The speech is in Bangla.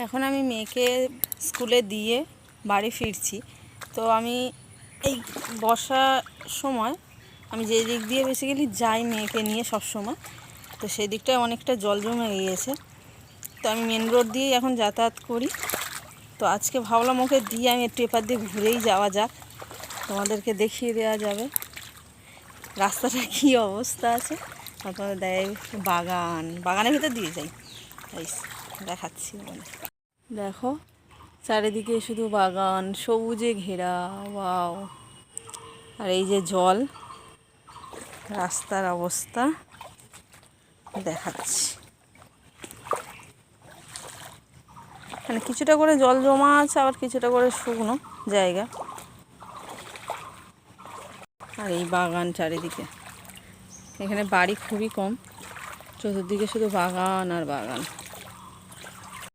এখন আমি মেয়েকে স্কুলে দিয়ে বাড়ি ফিরছি। তো আমি এই বর্ষার সময় আমি যে দিক দিয়ে বেসিক্যালি যাই মেয়েকে নিয়ে সব সময়, তো সেই দিকটায় অনেকটা জল জমে গিয়েছে। তো আমি মেন রোড দিয়েই এখন যাতায়াত করি। তো আজকে ভাবলাম ওকে দিয়ে আমি একটু এপার দিয়ে ঘুরেই যাওয়া যাক, তোমাদেরকে দেখিয়ে দেওয়া যাবে রাস্তাটা কী অবস্থা আছে। আপনাদের দেয় বাগানের ভিতর দিয়ে যাই, তাই দেখাচ্ছি। দেখো চারিদিকে শুধু বাগান, সবুজে ঘেরা, ওয়াও। আর এই যে জল, রাস্তার অবস্থা দেখাচ্ছি। মানে কিছুটা করে জল জমা আছে, আবার কিছুটা করে শুকনো জায়গা। আর এই বাগান চারিদিকে, এখানে বাড়ি খুবই কম, চতুর্দিকে শুধু বাগান আর বাগান।